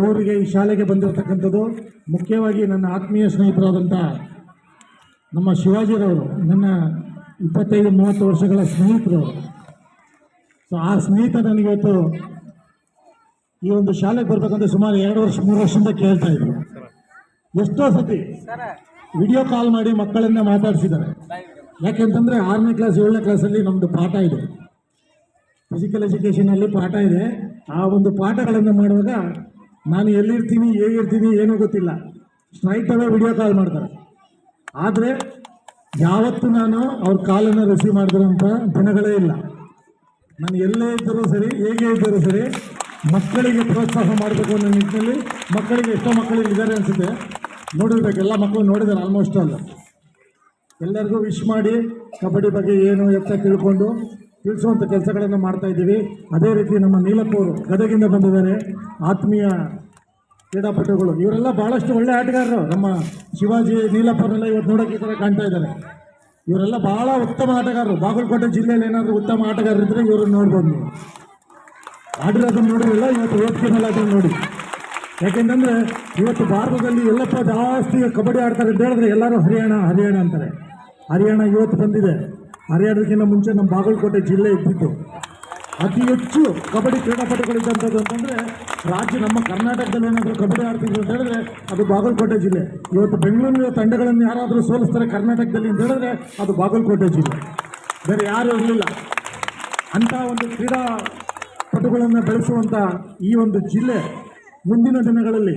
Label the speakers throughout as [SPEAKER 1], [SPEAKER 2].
[SPEAKER 1] ಊರಿಗೆ ಈ ಶಾಲೆಗೆ ಬಂದಿರತಕ್ಕಂಥದ್ದು ಮುಖ್ಯವಾಗಿ ನನ್ನ ಆತ್ಮೀಯ ಸ್ನೇಹಿತರಾದಂಥ ನಮ್ಮ ಶಿವಾಜಿರವರು, ನನ್ನ 25-30 ವರ್ಷಗಳ ಸ್ನೇಹಿತರು. ಸೊ ಆ ಸ್ನೇಹಿತ ನನಗಿವತ್ತು ಈ ಒಂದು ಶಾಲೆಗೆ ಬರ್ಬೇಕಂತ ಸುಮಾರು 2-3 ವರ್ಷದಿಂದ ಕೇಳ್ತಾ ಇದ್ರು. ಎಷ್ಟೋ ಸತಿ ವಿಡಿಯೋ ಕಾಲ್ ಮಾಡಿ ಮಕ್ಕಳನ್ನ ಮಾತಾಡಿಸಿದ್ದಾರೆ. ಯಾಕೆಂತಂದರೆ 6ನೇ ಕ್ಲಾಸ್ 7ನೇ ಕ್ಲಾಸಲ್ಲಿ ನಮ್ಮದು ಪಾಠ ಇದೆ, ಫಿಸಿಕಲ್ ಎಜುಕೇಷನಲ್ಲಿ ಪಾಠ ಇದೆ. ಆ ಒಂದು ಪಾಠಗಳನ್ನು ಮಾಡುವಾಗ ನಾನು ಎಲ್ಲಿರ್ತೀನಿ ಹೇಗಿರ್ತೀನಿ ಏನೂ ಗೊತ್ತಿಲ್ಲ, ಸ್ಟ್ರೈಟ್ ಅವೇ ವಿಡಿಯೋ ಕಾಲ್ ಮಾಡ್ತಾರೆ. ಆದರೆ ಯಾವತ್ತೂ ನಾನು ಅವ್ರ ಕಾಲನ್ನು ರಿಸೀವ್ ಮಾಡಿದ್ರಂಥ ದಿನಗಳೇ ಇಲ್ಲ. ನಾನು ಎಲ್ಲೇ ಇದ್ದರೂ ಸರಿ, ಹೇಗೆ ಇದ್ದರೂ ಸರಿ, ಮಕ್ಕಳಿಗೆ ಪ್ರೋತ್ಸಾಹ ಮಾಡಬೇಕು ಅನ್ನೋ ನಿಟ್ಟಿನಲ್ಲಿ ಮಕ್ಕಳಿಗೆ ಎಷ್ಟೋ ಮಕ್ಕಳಿಗೆ ಇದ್ದಾರೆ ಅನಿಸುತ್ತೆ, ನೋಡಿರ್ಬೇಕು, ಎಲ್ಲ ಮಕ್ಕಳು ನೋಡಿದ್ದಾರೆ ಆಲ್ಮೋಸ್ಟ್ ಅಲ್ಲ. ಎಲ್ಲರಿಗೂ ವಿಶ್ ಮಾಡಿ ಕಬಡ್ಡಿ ಬಗ್ಗೆ ಏನು ಎತ್ತ ತಿಳ್ಕೊಂಡು ತಿಳಿಸುವಂಥ ಕೆಲಸಗಳನ್ನು ಮಾಡ್ತಾ ಇದ್ದೀವಿ. ಅದೇ ರೀತಿ ನಮ್ಮ ನೀಲಪ್ಪ ಅವರು ಗದಗಿಂದ ಬಂದಿದ್ದಾರೆ, ಆತ್ಮೀಯ ಕ್ರೀಡಾಪಟುಗಳು. ಇವರೆಲ್ಲ ಭಾಳಷ್ಟು ಒಳ್ಳೆ ಆಟಗಾರರು. ನಮ್ಮ ಶಿವಾಜಿ ನೀಲಪ್ಪರೆಲ್ಲ ಇವತ್ತು ನೋಡೋಕೆ ಈ ಥರ ಕಾಣ್ತಾ ಇದ್ದಾರೆ. ಇವರೆಲ್ಲ ಭಾಳ ಉತ್ತಮ ಆಟಗಾರರು. ಬಾಗಲಕೋಟೆ ಜಿಲ್ಲೆಯಲ್ಲಿ ಏನಾದರೂ ಉತ್ತಮ ಆಟಗಾರರಿದ್ದರೆ ಇವ್ರನ್ನ ನೋಡ್ಬೋದು. ನೀವು ಆಡಿರೋದನ್ನು ನೋಡಿರಲ್ಲ, ಇವತ್ತು ವೇದಿಕೆ ಮೇಲೆ ಅದನ್ನು ನೋಡಿ. ಯಾಕೆಂತಂದರೆ ಇವತ್ತು ಭಾರತದಲ್ಲಿ ಎಲ್ಲಪ್ಪ ಜಾಸ್ತಿ ಕಬಡ್ಡಿ ಆಡ್ತಾರೆ ಅಂತ ಹೇಳಿದ್ರೆ ಎಲ್ಲರೂ ಹರಿಯಾಣ ಅಂತಾರೆ. ಹರಿಯಾಣ ಇವತ್ತು ಬಂದಿದೆ. ಹರಿಯಾಣಕ್ಕಿಂತ ಮುಂಚೆ ನಮ್ಮ ಬಾಗಲಕೋಟೆ ಜಿಲ್ಲೆ ಇದ್ದಿತ್ತು. ಅತಿ ಹೆಚ್ಚು ಕಬಡ್ಡಿ ಕ್ರೀಡಾಪಟುಗಳಿದ್ದಂಥದ್ದು ಅಂತಂದರೆ ರಾಜ್ಯ ನಮ್ಮ ಕರ್ನಾಟಕದಲ್ಲಿ ಏನಾದರೂ ಕಬಡ್ಡಿ ಆಡ್ತಿದ್ರು ಅಂತ ಹೇಳಿದ್ರೆ ಅದು ಬಾಗಲಕೋಟೆ ಜಿಲ್ಲೆ. ಇವತ್ತು ಬೆಂಗಳೂರಿನ ತಂಡಗಳನ್ನು ಯಾರಾದರೂ ಸೋಲಿಸ್ತಾರೆ ಕರ್ನಾಟಕದಲ್ಲಿ ಅಂತ ಹೇಳಿದ್ರೆ ಅದು ಬಾಗಲಕೋಟೆ ಜಿಲ್ಲೆ, ಬೇರೆ ಯಾರೂ ಇರಲಿಲ್ಲ. ಅಂಥ ಒಂದು ಕ್ರೀಡಾಪಟುಗಳನ್ನು ಬೆಳೆಸುವಂಥ ಈ ಒಂದು ಜಿಲ್ಲೆ ಮುಂದಿನ ದಿನಗಳಲ್ಲಿ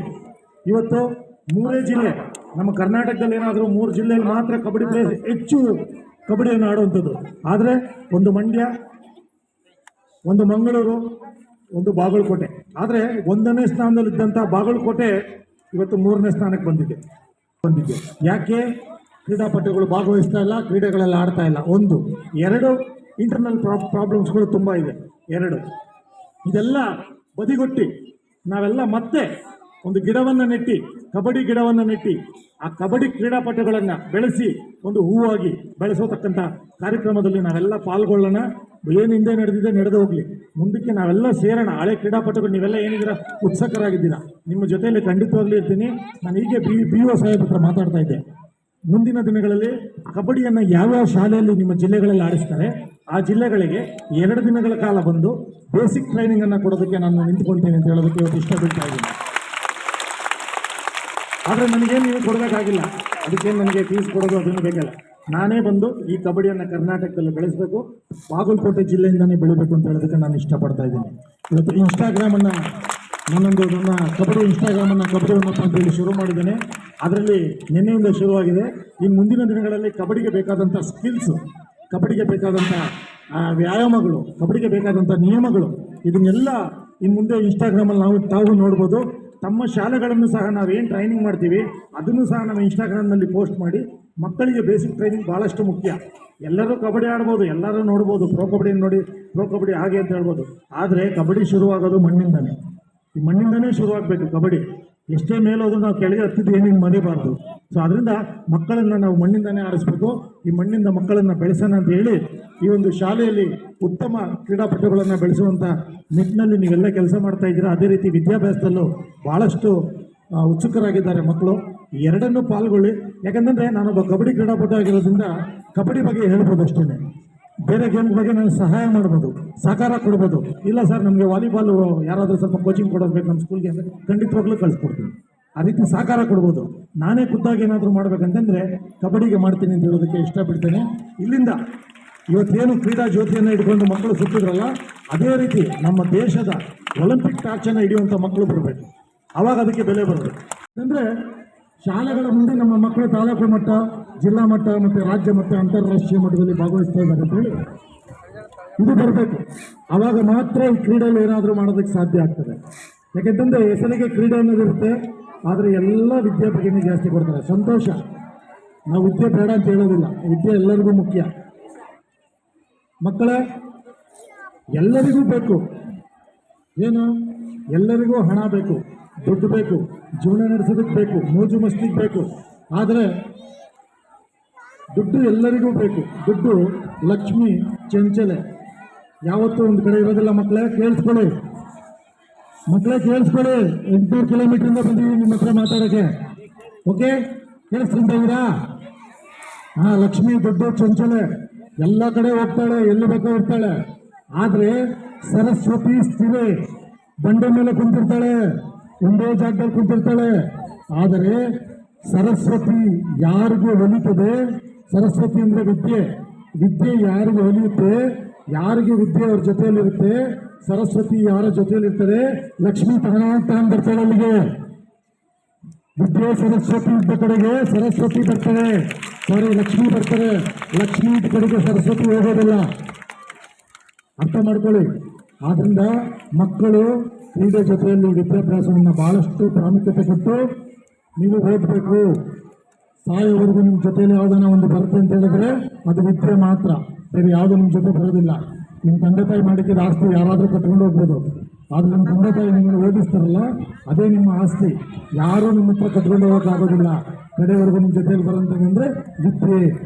[SPEAKER 1] ಇವತ್ತು 3 ಜಿಲ್ಲೆ, ನಮ್ಮ ಕರ್ನಾಟಕದಲ್ಲಿ ಏನಾದರೂ 3 ಜಿಲ್ಲೆಯಲ್ಲಿ ಮಾತ್ರ ಕಬಡ್ಡಿ ಪ್ಲೇಯರ್ ಹೆಚ್ಚು ಕಬಡ್ಡಿಯನ್ನು ಆಡುವಂಥದ್ದು. ಆದರೆ ಒಂದು ಮಂಡ್ಯ, ಒಂದು ಮಂಗಳೂರು, ಒಂದು ಬಾಗಲಕೋಟೆ. ಆದರೆ 1ನೇ ಸ್ಥಾನದಲ್ಲಿದ್ದಂಥ ಬಾಗಲಕೋಟೆ ಇವತ್ತು 3ನೇ ಸ್ಥಾನಕ್ಕೆ ಬಂದಿದೆ. ಯಾಕೆ? ಕ್ರೀಡಾಪಟುಗಳು ಭಾಗವಹಿಸ್ತಾ ಇಲ್ಲ, ಕ್ರೀಡೆಗಳೆಲ್ಲ ಆಡ್ತಾ ಇಲ್ಲ. 1. 2 ಇಂಟರ್ನಲ್ ಪ್ರಾಬ್ಲಮ್ಸ್ಗಳು ತುಂಬ ಇದೆ. 2 ಇದೆಲ್ಲ ಬದಿಗೊಟ್ಟಿ ನಾವೆಲ್ಲ ಮತ್ತೆ ಒಂದು ಗಿಡವನ್ನು ನೆಟ್ಟಿ, ಕಬಡ್ಡಿ ಗಿಡವನ್ನು ನೆಟ್ಟಿ, ಆ ಕಬಡ್ಡಿ ಕ್ರೀಡಾಪಟುಗಳನ್ನು ಬೆಳೆಸಿ ಒಂದು ಹೂವಾಗಿ ಬೆಳೆಸೋತಕ್ಕಂಥ ಕಾರ್ಯಕ್ರಮದಲ್ಲಿ ನಾವೆಲ್ಲ ಪಾಲ್ಗೊಳ್ಳೋಣ. ಏನು ಹಿಂದೆ ನಡೆದಿದೆ ನಡೆದು ಹೋಗಲಿ, ಮುಂದಕ್ಕೆ ನಾವೆಲ್ಲ ಸೇರೋಣ. ಹಳೆ ಕ್ರೀಡಾಪಟುಗಳು ನೀವೆಲ್ಲ ಏನಿದ್ದೀರಾ ಉತ್ಸುಕರಾಗಿದ್ದೀರಾ, ನಿಮ್ಮ ಜೊತೆಯಲ್ಲಿ ಖಂಡಿತವಾಗ್ಲೂ ಇರ್ತೀನಿ. ನಾನು ಹೀಗೆ BO ಸಾಹೇಬ್ ಹತ್ರ ಮಾತಾಡ್ತಾ ಇದ್ದೆ. ಮುಂದಿನ ದಿನಗಳಲ್ಲಿ ಕಬಡ್ಡಿಯನ್ನು ಯಾವ್ಯಾವ ಶಾಲೆಯಲ್ಲಿ ನಿಮ್ಮ ಜಿಲ್ಲೆಗಳಲ್ಲಿ ಆಡಿಸ್ತಾರೆ ಆ ಜಿಲ್ಲೆಗಳಿಗೆ 2 ದಿನಗಳ ಕಾಲ ಬಂದು ಬೇಸಿಕ್ ಟ್ರೈನಿಂಗನ್ನು ಕೊಡೋದಕ್ಕೆ ನಾನು ನಿಂತ್ಕೊಳ್ತೀನಿ ಅಂತ ಹೇಳೋದಕ್ಕೆ ಇವತ್ತು ಇಷ್ಟಪಡ್ತಾ ಇದ್ದೀನಿ. ಆದರೆ ನನಗೇನು ನೀವು ಕೊಡಬೇಕಾಗಿಲ್ಲ, ಅದಕ್ಕೇನು ನನಗೆ ಫೀಸ್ ಕೊಡೋದು ಅದನ್ನು ಬೇಕಲ್ಲ. ನಾನೇ ಬಂದು ಈ ಕಬಡ್ಡಿಯನ್ನು ಕರ್ನಾಟಕದಲ್ಲಿ ಬೆಳೆಸಬೇಕು, ಬಾಗಲಕೋಟೆ ಜಿಲ್ಲೆಯಿಂದನೇ ಬೆಳಿಬೇಕು ಅಂತ ಹೇಳೋದಕ್ಕೆ ನಾನು ಇಷ್ಟಪಡ್ತಾ ಇದ್ದೀನಿ. ಇವತ್ತು ಇನ್ಸ್ಟಾಗ್ರಾಮನ್ನು ನನ್ನ ಕಬಡ್ಡಿ ಇನ್ಸ್ಟಾಗ್ರಾಮನ್ನು ಕಬಡ್ಡಿ ಉನ್ನತ ಅಂತೇಳಿ ಶುರು ಮಾಡಿದ್ದೇನೆ. ಅದರಲ್ಲಿ ನಿನ್ನೆಯಿಂದ ಶುರುವಾಗಿದೆ. ಇನ್ನು ಮುಂದಿನ ದಿನಗಳಲ್ಲಿ ಕಬಡ್ಡಿಗೆ ಬೇಕಾದಂಥ ಸ್ಕಿಲ್ಸು, ಕಬಡ್ಡಿಗೆ ಬೇಕಾದಂಥ ವ್ಯಾಯಾಮಗಳು, ಕಬಡ್ಡಿಗೆ ಬೇಕಾದಂಥ ನಿಯಮಗಳು, ಇದನ್ನೆಲ್ಲ ಇನ್ನು ಮುಂದೆ ಇನ್ಸ್ಟಾಗ್ರಾಮಲ್ಲಿ ತಾವು ನೋಡ್ಬೋದು. ತಮ್ಮ ಶಾಲೆಗಳನ್ನು ಸಹ ನಾವೇನು ಟ್ರೈನಿಂಗ್ ಮಾಡ್ತೀವಿ ಅದನ್ನು ಸಹ ನಮ್ಮ ಇನ್ಸ್ಟಾಗ್ರಾಮ್ನಲ್ಲಿ ಪೋಸ್ಟ್ ಮಾಡಿ ಮಕ್ಕಳಿಗೆ ಬೇಸಿಕ್ ಟ್ರೈನಿಂಗ್ ಭಾಳಷ್ಟು ಮುಖ್ಯ. ಎಲ್ಲರೂ ಕಬಡ್ಡಿ ಆಡ್ಬೋದು, ಎಲ್ಲರೂ ನೋಡ್ಬೋದು, ಪ್ರೋ ಕಬಡ್ಡಿ ನೋಡಿ ಪ್ರೋ ಕಬಡ್ಡಿ ಹಾಗೆ ಅಂತ ಹೇಳ್ಬೋದು. ಆದರೆ ಕಬಡ್ಡಿ ಶುರುವಾಗೋದು ಮಣ್ಣಿಂದನೇ. ಈ ಮಣ್ಣಿಂದನೇ ಶುರುವಾಗಬೇಕು ಕಬಡ್ಡಿ. ಎಷ್ಟೇ ಮೇಲೋದ್ರೂ ನಾವು ಕೆಳಗೆ ಹತ್ತಿದ್ದು ಏನೇನು ಮರಿಬಾರ್ದು. ಸೊ ಅದರಿಂದ ಮಕ್ಕಳನ್ನು ನಾವು ಮಣ್ಣಿಂದನೇ ಆಡಿಸ್ಬೇಕು. ಈ ಮಣ್ಣಿಂದ ಮಕ್ಕಳನ್ನು ಬೆಳೆಸೋಣ ಅಂತ ಹೇಳಿ ಈ ಒಂದು ಶಾಲೆಯಲ್ಲಿ ಉತ್ತಮ ಕ್ರೀಡಾಪಟುಗಳನ್ನು ಬೆಳೆಸುವಂಥ ನಿಟ್ಟಿನಲ್ಲಿ ನೀವೆಲ್ಲ ಕೆಲಸ ಮಾಡ್ತಾ ಇದ್ದೀರಾ. ಅದೇ ರೀತಿ ವಿದ್ಯಾಭ್ಯಾಸದಲ್ಲೂ ಭಾಳಷ್ಟು ಉತ್ಸುಕರಾಗಿದ್ದಾರೆ ಮಕ್ಕಳು. ಎರಡನ್ನೂ ಪಾಲ್ಗೊಳ್ಳಿ. ಯಾಕಂತಂದರೆ ನಾನೊಬ್ಬ ಕಬಡ್ಡಿ ಕ್ರೀಡಾಪಟು ಆಗಿರೋದ್ರಿಂದ ಕಬಡ್ಡಿ ಬಗ್ಗೆ ಹೇಳ್ಬೋದು ಅಷ್ಟೇ. ಬೇರೆ ಗೇಮ್ ಬಗ್ಗೆ ನಾನು ಸಹಾಯ ಮಾಡ್ಬೋದು, ಸಹಕಾರ ಕೊಡ್ಬೋದು. ಇಲ್ಲ ಸರ್ ನಮಗೆ ವಾಲಿಬಾಲು ಯಾರಾದರೂ ಸ್ವಲ್ಪ ಕೋಚಿಂಗ್ ಕೊಡೋದು ಬೇಕು ನಮ್ಮ ಸ್ಕೂಲ್ಗೆ ಅಂದರೆ ಖಂಡಿತವಾಗ್ಲೂ ಕಳಿಸ್ಕೊಡ್ತೀನಿ. ಆ ರೀತಿ ಸಹಕಾರ ಕೊಡ್ಬೋದು. ನಾನೇ ಖುದ್ದಾಗಿ ಏನಾದರೂ ಮಾಡ್ಬೇಕಂತಂದರೆ ಕಬಡ್ಡಿಗೆ ಮಾಡ್ತೀನಿ ಅಂತ ಹೇಳೋದಕ್ಕೆ ಇಷ್ಟಪಡ್ತೇನೆ. ಇಲ್ಲಿಂದ ಇವತ್ತೇನು ಕ್ರೀಡಾ ಜ್ಯೋತಿಯನ್ನು ಹಿಡ್ಕೊಂಡು ಮಕ್ಕಳು ಸುತ್ತಿದ್ರಲ್ಲ, ಅದೇ ರೀತಿ ನಮ್ಮ ದೇಶದ ಒಲಿಂಪಿಕ್ ಟಾರ್ಚನ್ನು ಹಿಡಿಯುವಂಥ ಮಕ್ಕಳು ಬರಬೇಕು. ಆವಾಗ ಅದಕ್ಕೆ ಬೆಲೆ ಬರಬೇಕು. ಅಂದರೆ ಶಾಲೆಗಳ ಮುಂದೆ ನಮ್ಮ ಮಕ್ಕಳು ತಾಲೂಕು ಮಟ್ಟ, ಜಿಲ್ಲಾ ಮಟ್ಟ ಮತ್ತು ರಾಜ್ಯ ಮತ್ತು ಅಂತಾರಾಷ್ಟ್ರೀಯ ಮಟ್ಟದಲ್ಲಿ ಭಾಗವಹಿಸ್ತಾ ಇದ್ದಾರೆ ಅಂತೇಳಿ ಇದು ಬರಬೇಕು. ಆವಾಗ ಮಾತ್ರ ಈ ಕ್ರೀಡೆಯಲ್ಲಿ ಏನಾದರೂ ಮಾಡೋದಕ್ಕೆ ಸಾಧ್ಯ ಆಗ್ತದೆ. ಯಾಕೆಂತಂದರೆ ಹೆಸರಿಗೆ ಕ್ರೀಡೆ ಅನ್ನೋದಿರುತ್ತೆ, ಆದರೆ ಎಲ್ಲ ವಿದ್ಯೆ ಬಗ್ಗೆನೇ ಜಾಸ್ತಿ ಕೊಡ್ತಾರೆ. ಸಂತೋಷ, ನಾವು ವಿದ್ಯೆ ಬೇಡ ಅಂತ ಹೇಳೋದಿಲ್ಲ, ವಿದ್ಯೆ ಎಲ್ಲರಿಗೂ ಮುಖ್ಯ. ಮಕ್ಕಳೇ ಎಲ್ಲರಿಗೂ ಬೇಕು, ಏನು ಎಲ್ಲರಿಗೂ ಹಣ ಬೇಕು, ದುಡ್ಡು ಬೇಕು, ಜೀವನ ನಡೆಸೋದಕ್ಕೆ ಬೇಕು, ಮೋಜು ಮಸ್ತಿಗೆ ಬೇಕು. ಆದರೆ ದುಡ್ಡು ಎಲ್ಲರಿಗೂ ಬೇಕು. ದುಡ್ಡು ಲಕ್ಷ್ಮಿ ಚಂಚಲೆ, ಯಾವತ್ತೂ ಒಂದು ಕಡೆ ಇರೋದಿಲ್ಲ. ಮಕ್ಕಳೇ ಕೇಳಿಸ್ಕೊಳ್ಳಿ, ಮಕ್ಕಳೇ ಕೇಳಿಸ್ಕೊಳ್ಳಿ, 800 ಕಿಲೋಮೀಟರ್ ಬಂದಿದ್ದೀವಿ ನಿಮ್ಮ ಹತ್ರ ಮಾತಾಡೋಕ್ಕೆ. ಓಕೆ, ಕೇಳಿಸ್ಕೊಂತ ಇದ್ದೀರಾ? ಹಾ, ಲಕ್ಷ್ಮಿ ದೊಡ್ಡ ಚಂಚಲೆ, ಎಲ್ಲ ಕಡೆ ಹೋಗ್ತಾಳೆ, ಎಲ್ಲಿ ಬೇಕೋ ಹೋಗ್ತಾಳೆ. ಆದ್ರೆ ಸರಸ್ವತಿ ಸ್ಥಿರೆ ಬಂಡೆ ಮೇಲೆ ಕುಂತಿರ್ತಾಳೆ, ಒಂದೇ ಜಾಗದಲ್ಲಿ ಕುಂತಿರ್ತಾಳೆ. ಆದರೆ ಸರಸ್ವತಿ ಯಾರಿಗೆ ಒಲಿತದೆ? ಸರಸ್ವತಿ ಅಂದ್ರೆ ವಿದ್ಯೆ. ವಿದ್ಯೆ ಯಾರಿಗೆ ಒಲಿಯುತ್ತೆ, ಯಾರಿಗೆ ವಿದ್ಯೆ ಅವ್ರ ಜೊತೆಯಲ್ಲಿರುತ್ತೆ, ಸರಸ್ವತಿ ಯಾರ ಜೊತೆಯಲ್ಲಿರ್ತಾರೆ, ಲಕ್ಷ್ಮಿ ತಾನ ಬರ್ತಾಳೆ ಅಲ್ಲಿಗೆ. ವಿದ್ಯೆ ಸರಸ್ವತಿ ಇದ್ದ ಕಡೆಗೆ ಸರಸ್ವತಿ ಬರ್ತಾರೆ, ಸಾರಿ ಲಕ್ಷ್ಮಿ ಬರ್ತಾರೆ. ಲಕ್ಷ್ಮಿ ಇದ್ದ ಕಡೆಗೆ ಸರಸ್ವತಿ ಹೋಗೋದಿಲ್ಲ, ಅರ್ಥ ಮಾಡ್ಕೊಳ್ಳಿ. ಆದ್ರಿಂದ ಮಕ್ಕಳು ಕ್ರೀಡೆ ಜೊತೆಯಲ್ಲಿ ವಿದ್ಯಾಭ್ಯಾಸವನ್ನು ಬಹಳಷ್ಟು ಪ್ರಾಮುಖ್ಯತೆ ಕೊಟ್ಟು ನೀವು ಓದಬೇಕು. ಸಾಯೋವರೆಗೂ ನಿಮ್ಮ ಜೊತೆಯಲ್ಲಿ ಯಾವುದನ್ನ ಒಂದು ಬರುತ್ತೆ ಅಂತ ಹೇಳಿದ್ರೆ ಅದು ವಿದ್ಯೆ ಮಾತ್ರ, ಬೇರೆ ಯಾವುದು ನಿಮ್ಮ ಜೊತೆ ಬರೋದಿಲ್ಲ. ನಿಮ್ಮ ತಂದೆ ತಾಯಿ ಮಾಡಿದ ಆಸ್ತಿ ಯಾರಾದರೂ ಕಟ್ಕೊಂಡು ಹೋಗ್ಬೋದು, ಆದ್ರೆ ನಿಮ್ಮ ತಂದೆ ತಾಯಿ ನಿಮ್ಮನ್ನು ಓದಿಸ್ತಾರಲ್ಲ ಅದೇ ನಿಮ್ಮ ಆಸ್ತಿ. ಯಾರೂ ನಿಮ್ಮ ಹತ್ರ ಕಟ್ಕೊಂಡು ಹೋಗೋಕ್ಕಾಗೋದಿಲ್ಲ. ಕಡೆಯವರೆಗೂ ನಿಮ್ಮ ಜೊತೆಯಲ್ಲಿ ಬರೋಂತಂದ್ರೆ ವಿದ್ಯೆ,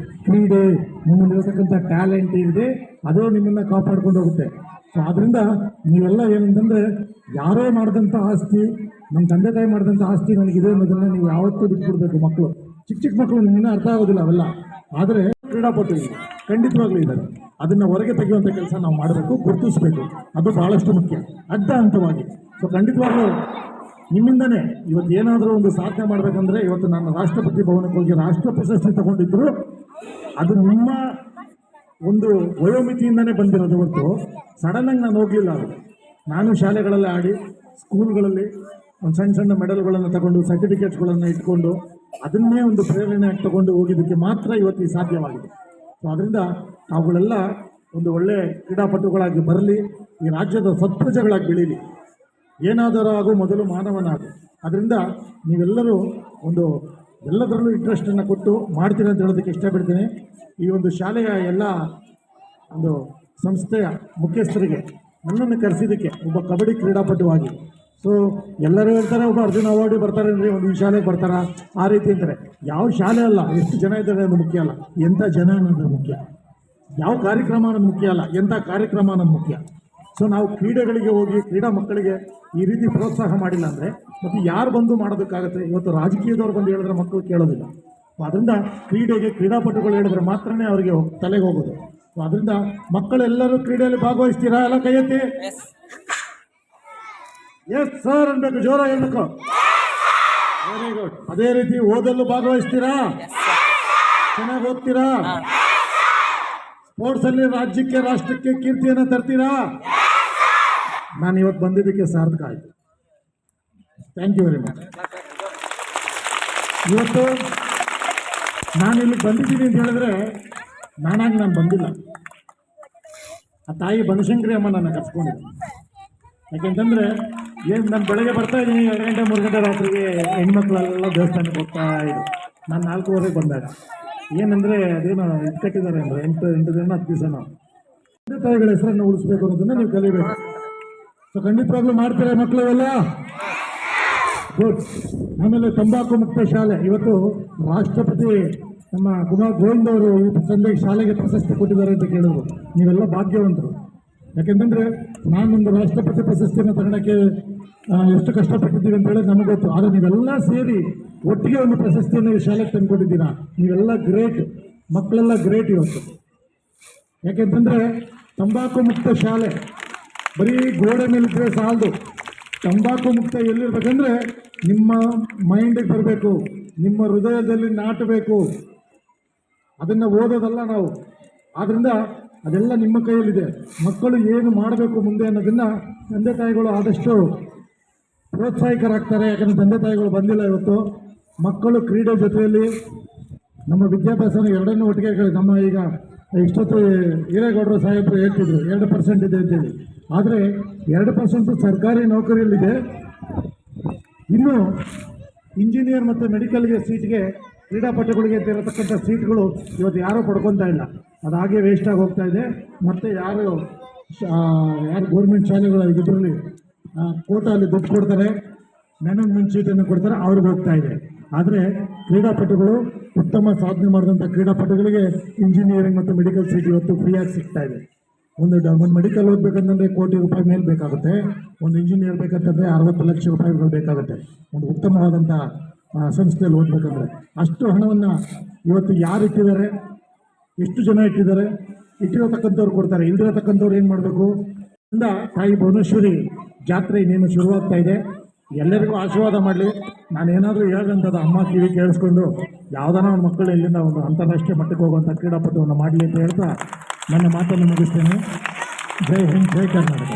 [SPEAKER 1] ಕ್ರೀಡೆ, ನಿಮ್ಮಲ್ಲಿರತಕ್ಕಂಥ ಟ್ಯಾಲೆಂಟ್ ಇದೆ, ಅದೇ ನಿಮ್ಮನ್ನು ಕಾಪಾಡ್ಕೊಂಡು ಹೋಗುತ್ತೆ. ಸೊ ಅದರಿಂದ ನೀವೆಲ್ಲ ಏನಂತಂದ್ರೆ ಯಾರೋ ಮಾಡಿದಂಥ ಆಸ್ತಿ, ನಮ್ಮ ತಂದೆ ತಾಯಿ ಮಾಡಿದಂಥ ಆಸ್ತಿ ನನಗಿದೆ ಅನ್ನೋದನ್ನ ನೀವು ಯಾವತ್ತೂ ಬಿಟ್ಬಿಡ್ಬೇಕು. ಮಕ್ಕಳು, ಚಿಕ್ಕ ಚಿಕ್ಕ ಮಕ್ಕಳು ನಿಮ್ಮನ್ನ ಅರ್ಥ ಆಗೋದಿಲ್ಲ ಅವೆಲ್ಲ. ಆದರೆ ಕ್ರೀಡಾಪಟು ಖಂಡಿತವಾಗ್ಲೂ ಇದ್ದಾರೆ, ಅದನ್ನ ಹೊರಗೆ ತೆಗೆಯುವಂಥ ಕೆಲಸ ನಾವು ಮಾಡಬೇಕು, ಗುರುತಿಸಬೇಕು. ಅದು ಬಹಳಷ್ಟು ಮುಖ್ಯ ಅಡ್ಡ ಹಂತವಾಗಿ. ಸೊ ಖಂಡಿತವಾಗ್ಲೂ ನಿಮ್ಮಿಂದನೇ ಇವತ್ತು ಏನಾದರೂ ಒಂದು ಸಾಧನೆ ಮಾಡಬೇಕಂದ್ರೆ, ಇವತ್ತು ನಾನು ರಾಷ್ಟ್ರಪತಿ ಭವನಕ್ಕೆ ಹೋಗಿ ರಾಷ್ಟ್ರ ಪ್ರಶಸ್ತಿ ತಗೊಂಡಿದ್ರು ಅದು ನಿಮ್ಮ ಒಂದು ವಯೋಮಿತಿಯಿಂದನೇ ಬಂದಿರೋದು ಹೊರತು ಸಡನ್ ಆಗಿ ನಾನು ಹೋಗಲಿಲ್ಲ. ಅದು ನಾನು ಶಾಲೆಗಳಲ್ಲಿ ಆಡಿ, ಸ್ಕೂಲ್ಗಳಲ್ಲಿ ಒಂದು ಸಣ್ಣ ಸಣ್ಣ ಮೆಡಲ್ಗಳನ್ನು ತಗೊಂಡು, ಸರ್ಟಿಫಿಕೇಟ್ಸ್ಗಳನ್ನು ಇಟ್ಕೊಂಡು ಅದನ್ನೇ ಒಂದು ಪ್ರೇರಣೆ ತಗೊಂಡು ಹೋಗಿದ್ದಕ್ಕೆ ಮಾತ್ರ ಇವತ್ತು ಈ ಸಾಧ್ಯವಾಗಿದೆ. ಸೊ ಅದರಿಂದ ಅವುಗಳೆಲ್ಲ ಒಂದು ಒಳ್ಳೆ ಕ್ರೀಡಾಪಟುಗಳಾಗಿ ಬರಲಿ, ಈ ರಾಜ್ಯದ ಸತ್ಪ್ರಜೆಗಳಾಗಿ ಬೆಳೀಲಿ. ಏನಾದರೂ ಆಗು ಮೊದಲು ಮಾನವನಾಗು. ಅದರಿಂದ ನೀವೆಲ್ಲರೂ ಒಂದು ಎಲ್ಲದರಲ್ಲೂ ಇಂಟ್ರೆಸ್ಟನ್ನು ಕೊಟ್ಟು ಮಾಡ್ತೀರಿ ಅಂತ ಹೇಳೋದಕ್ಕೆ ಇಷ್ಟಪಡ್ತೀನಿ. ಈ ಒಂದು ಶಾಲೆಯ ಎಲ್ಲ ಒಂದು ಸಂಸ್ಥೆಯ ಮುಖ್ಯಸ್ಥರಿಗೆ ನನ್ನನ್ನು ಕರೆಸಿದ್ದಕ್ಕೆ, ಒಬ್ಬ ಕಬಡ್ಡಿ ಕ್ರೀಡಾಪಟುವಾಗಿ. ಸೊ ಎಲ್ಲರೂ ಹೇಳ್ತಾರೆ ಒಬ್ಬ ಅರ್ಜುನ ಅವಾರ್ಡು ಬರ್ತಾರೆ ಅಂದರೆ ಒಂದು ಈ ಶಾಲೆಗೆ ಬರ್ತಾರಾ ಆ ರೀತಿ ಅಂತಾರೆ. ಯಾವ ಶಾಲೆ ಅಲ್ಲ, ಎಷ್ಟು ಜನ ಇದ್ದಾರೆ ಅನ್ನೋದು ಮುಖ್ಯ ಅಲ್ಲ, ಎಂಥ ಜನ ಅನ್ನೋದು ಮುಖ್ಯ. ಯಾವ ಕಾರ್ಯಕ್ರಮ ಅನ್ನೋದು ಮುಖ್ಯ ಅಲ್ಲ, ಎಂಥ ಕಾರ್ಯಕ್ರಮ ಅನ್ನೋದು ಮುಖ್ಯ. ಸೊ ನಾವು ಕ್ರೀಡೆಗಳಿಗೆ ಹೋಗಿ ಕ್ರೀಡಾ ಮಕ್ಕಳಿಗೆ ಈ ರೀತಿ ಪ್ರೋತ್ಸಾಹ ಮಾಡಿಲ್ಲ ಅಂದರೆ ಮತ್ತು ಯಾರು ಬಂದು ಮಾಡೋದಕ್ಕಾಗುತ್ತೆ? ಇವತ್ತು ರಾಜಕೀಯದವ್ರು ಬಂದು ಹೇಳಿದ್ರೆ ಮಕ್ಕಳು ಕೇಳೋದಿಲ್ಲ. ಅದರಿಂದ ಕ್ರೀಡೆಗೆ ಕ್ರೀಡಾಪಟುಗಳು ಹೇಳಿದ್ರೆ ಮಾತ್ರನೇ ಅವರಿಗೆ ತಲೆಗೆ ಹೋಗೋದು. ಅದರಿಂದ ಮಕ್ಕಳೆಲ್ಲರೂ ಕ್ರೀಡೆಯಲ್ಲಿ ಭಾಗವಹಿಸ್ತೀರಾ? ಎಲ್ಲ ಕೈ ಎತ್ತಿ. ಎಸ್ ಸರ್ ಅನ್ಬೇಕು, ಜೋರ ಹೇಳ್ಬೇಕು. Very good. ಅದೇ ರೀತಿ ಓದಲ್ಲೂ ಭಾಗವಹಿಸ್ತೀರಾ? ಚೆನ್ನಾಗಿ ಓದ್ತೀರಾ? ಸ್ಪೋರ್ಟ್ಸ್ ಅಲ್ಲಿ ರಾಜ್ಯಕ್ಕೆ ರಾಷ್ಟ್ರಕ್ಕೆ ಕೀರ್ತಿಯನ್ನು ತರ್ತೀರಾ? ನಾನು ಇವತ್ತು ಬಂದಿದ್ದಕ್ಕೆ ಸಾರ್ಥಕ ಆಯಿತು. Thank you very much. ಇವತ್ತು ನಾನು ಇಲ್ಲಿ ಬಂದಿದ್ದೀನಿ ಅಂತ ಹೇಳಿದ್ರೆ ನಾನಾಗಿ ನಾನು ಬಂದಿಲ್ಲ, ಆ ತಾಯಿ ಬನಶಂಕರಿ ಅಮ್ಮ ನನ್ನ ಕರ್ಸ್ಕೊಂಡಿದ್ದೆ. ಯಾಕೆಂತಂದರೆ ಏನು ನಾನು ಬೆಳಗ್ಗೆ ಬರ್ತಾ ಇದ್ದೀನಿ, 2 ಗಂಟೆ 3 ಗಂಟೆ ರಾತ್ರಿಗೆ ಹೆಣ್ಮಕ್ಳೆಲ್ಲ ದೇವಸ್ಥಾನಕ್ಕೆ ಹೋಗ್ತಾ ಇದ್ರು. ನಾನು 4:15 ಬಂದಾಗ ಏನಂದರೆ ಅದೇನೋ ಇದು ಕಟ್ಟಿದ್ದಾರೆ ಅಂದರೆ 8 ದಿನ 10 ದಿವಸ ನಾವು ತಂದೆ ತಾಯಿಗಳ ಹೆಸರನ್ನು ಉಳಿಸ್ಬೇಕು ಅನ್ನೋದನ್ನು ನೀವು ಕಲಿಬೇಕು. ಸೊ ಖಂಡಿತವಾಗ್ಲೂ ಮಾಡ್ತಾರೆ ಮಕ್ಕಳು ಎಲ್ಲ. ಗುಡ್. ಆಮೇಲೆ ತಂಬಾಕು ಮುಕ್ತ ಶಾಲೆ, ಇವತ್ತು ರಾಷ್ಟ್ರಪತಿ ನಮ್ಮ ಕುಮಾರ್ ಗೋವಿಂದ್ ಅವರು ಈ ಸಂದರ್ಭ ಶಾಲೆಗೆ ಪ್ರಶಸ್ತಿ ಕೊಟ್ಟಿದ್ದಾರೆ ಅಂತ ಕೇಳಿದ್ರು. ನೀವೆಲ್ಲ ಭಾಗ್ಯವಂತರು. ಯಾಕೆಂತಂದರೆ ನಾನೊಂದು ರಾಷ್ಟ್ರಪತಿ ಪ್ರಶಸ್ತಿಯನ್ನು ತಗೊಳ್ಳೋಕ್ಕೆ ಎಷ್ಟು ಕಷ್ಟಪಟ್ಟಿದ್ದೀವಿ ಅಂತ ಹೇಳೋದು ನಮಗೆ ಗೊತ್ತು. ಆದರೆ ನೀವೆಲ್ಲ ಸೇರಿ ಒಟ್ಟಿಗೆ ಒಂದು ಪ್ರಶಸ್ತಿಯನ್ನು ಈ ಶಾಲೆಗೆ ತಂದುಕೊಟ್ಟಿದ್ದೀರಾ. ನೀವೆಲ್ಲ ಗ್ರೇಟ್, ಮಕ್ಕಳೆಲ್ಲ ಗ್ರೇಟ್ ಇವತ್ತು. ಯಾಕೆಂತಂದರೆ ತಂಬಾಕು ಮುಕ್ತ ಶಾಲೆ ಬರೀ ಗೋಡೆ ಮೇಲಿದ್ದರೆ ಸಾಲದು. ತಂಬಾಕು ಮುಕ್ತ ಎಲ್ಲಿರ್ಬೇಕಂದ್ರೆ ನಿಮ್ಮ ಮೈಂಡಿಗೆ ಬರಬೇಕು, ನಿಮ್ಮ ಹೃದಯದಲ್ಲಿ ನಾಟಬೇಕು. ಅದನ್ನು ಓದೋದಲ್ಲ ನಾವು. ಆದ್ದರಿಂದ ಅದೆಲ್ಲ ನಿಮ್ಮ ಕೈಯಲ್ಲಿದೆ. ಮಕ್ಕಳು ಏನು ಮಾಡಬೇಕು ಮುಂದೆ ಅನ್ನೋದನ್ನು ತಂದೆ ತಾಯಿಗಳು ಆದಷ್ಟು ಪ್ರೋತ್ಸಾಹಿಕರಾಗ್ತಾರೆ. ಯಾಕಂದರೆ ತಂದೆ ತಾಯಿಗಳು ಬಂದಿಲ್ಲ ಇವತ್ತು. ಮಕ್ಕಳು ಕ್ರೀಡೆ ಜೊತೆಯಲ್ಲಿ ನಮ್ಮ ವಿದ್ಯಾಭ್ಯಾಸನ ಎರಡನ್ನೂ ಒಟ್ಟಿಗೆ ನಮ್ಮ ಈಗ ಇಷ್ಟೊತ್ತು ಹಿರೇಗೌಡರು ಸಾಹೇಬರು ಹೇಳ್ತಿದ್ರು 2% ಇದೆ ಅಂತೇಳಿ. ಆದರೆ 2% ಸರ್ಕಾರಿ ನೌಕರಿಯಲ್ಲಿದೆ. ಇನ್ನು ಇಂಜಿನಿಯರ್ ಮತ್ತು ಮೆಡಿಕಲ್ಗೆ ಸೀಟ್ಗೆ ಕ್ರೀಡಾಪಟುಗಳಿಗೆ ಅಂತ ಇರತಕ್ಕಂಥ ಸೀಟ್ಗಳು ಇವತ್ತು ಯಾರೂ ಪಡ್ಕೊತಾ ಇಲ್ಲ. ಅದು ಹಾಗೆ ವೇಸ್ಟಾಗಿ ಹೋಗ್ತಾ ಇದೆ. ಮತ್ತು ಯಾರು ಗೌರ್ಮೆಂಟ್ ಶಾಲೆಗಳ ಇದರಲ್ಲಿ ಕೋಟಾದಲ್ಲಿ ದುಡ್ಡು ಕೊಡ್ತಾರೆ, ಮ್ಯಾನೇಜ್ಮೆಂಟ್ ಸೀಟನ್ನು ಕೊಡ್ತಾರೆ, ಅವ್ರಿಗೆ ಹೋಗ್ತಾ ಇದೆ. ಆದರೆ ಕ್ರೀಡಾಪಟುಗಳು, ಉತ್ತಮ ಸಾಧನೆ ಮಾಡಿದಂಥ ಕ್ರೀಡಾಪಟುಗಳಿಗೆ ಇಂಜಿನಿಯರಿಂಗ್ ಮತ್ತು ಮೆಡಿಕಲ್ ಸೀಟ್ ಇವತ್ತು ಫ್ರೀಯಾಗಿ ಸಿಗ್ತಾ ಇದೆ. ಒಂದು ಮೆಡಿಕಲ್ ಓದಬೇಕಂತಂದ್ರೆ ಕೋಟಿ ರೂಪಾಯಿ ಮೇಲೆ ಬೇಕಾಗುತ್ತೆ. ಒಂದು ಇಂಜಿನಿಯರ್ ಬೇಕಂತಂದರೆ 60 ಲಕ್ಷ ರೂಪಾಯಿಗಳು ಬೇಕಾಗುತ್ತೆ ಒಂದು ಉತ್ತಮವಾದಂಥ ಸಂಸ್ಥೆಯಲ್ಲಿ ಓದಬೇಕಂದ್ರೆ. ಅಷ್ಟು ಹಣವನ್ನು ಇವತ್ತು ಯಾರು ಇಟ್ಟಿದ್ದಾರೆ, ಎಷ್ಟು ಜನ ಇಟ್ಟಿದ್ದಾರೆ, ಇಟ್ಟಿರತಕ್ಕಂಥವ್ರು ಕೊಡ್ತಾರೆ, ಇಲ್ದಿರತಕ್ಕಂಥವ್ರು ಏನು ಮಾಡಬೇಕು ಇಂದ ತಾಯಿ ಭುವನೇಶ್ವರಿ ಜಾತ್ರೆ ಇನ್ನೇನು ಶುರುವಾಗ್ತಾ ಇದೆ. ಎಲ್ಲರಿಗೂ ಆಶೀರ್ವಾದ ಮಾಡಲಿ. ನಾನೇನಾದರೂ ಹೇಳಿದಂಥದ್ದು ಅಮ್ಮ ಕಿವಿ ಕೇಳಿಸ್ಕೊಂಡು ಯಾವುದಾನ ಒಂದು ಮಕ್ಕಳು ಇಲ್ಲಿಂದ ಒಂದು ಅಂತಾರಾಷ್ಟ್ರೀಯ ಮಟ್ಟಕ್ಕೆ ಹೋಗುವಂಥ ಕ್ರೀಡಾಪಟುವನ್ನು ಮಾಡಲಿ ಅಂತ ಹೇಳ್ತಾ ನನ್ನ ಮಾತನ್ನು ಮುಗಿಸ್ತೇನೆ. ಜೈ ಹಿಂದ್, ಜೈ ಕರ್ನಾಟಕ.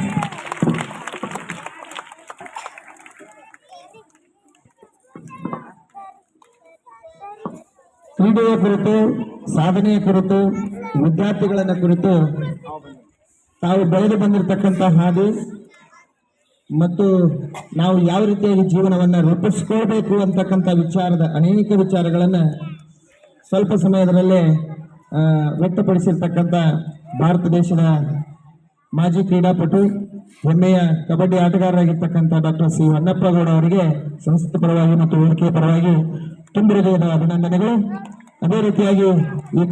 [SPEAKER 2] ಕ್ರೀಡೆಯ ಕುರಿತು, ಸಾಧನೆಯ ಕುರಿತು, ವಿದ್ಯಾರ್ಥಿಗಳನ್ನ ಕುರಿತು ತಾವು ಬೆಳೆದು ಬಂದಿರತಕ್ಕಂಥ ಹಾದಿ ಮತ್ತು ನಾವು ಯಾವ ರೀತಿಯಾಗಿ ಜೀವನವನ್ನು ರೂಪಿಸ್ಕೋಬೇಕು ಅಂತಕ್ಕಂಥ ವಿಚಾರದ ಅನೇಕ ವಿಚಾರಗಳನ್ನು ಸ್ವಲ್ಪ ಸಮಯದಲ್ಲೇ ವ್ಯಕ್ತಪಡಿಸಿರ್ತಕ್ಕಂಥ ಭಾರತ ದೇಶದ ಮಾಜಿ ಕ್ರೀಡಾಪಟು, ಹೆಮ್ಮೆಯ ಕಬಡ್ಡಿ ಆಟಗಾರರಾಗಿರ್ತಕ್ಕಂಥ ಡಾಕ್ಟರ್ ಸಿ ಹೊನ್ನಪ್ಪಗೌಡ ಅವರಿಗೆ ಸಂಸ್ಥೆ ಪರವಾಗಿ ಮತ್ತು ವೇದಿಕೆಯ ಪರವಾಗಿ ತುಂಬ ಹೃದಯದ ಅಭಿನಂದನೆಗಳು. ಅದೇ ರೀತಿಯಾಗಿ ಈ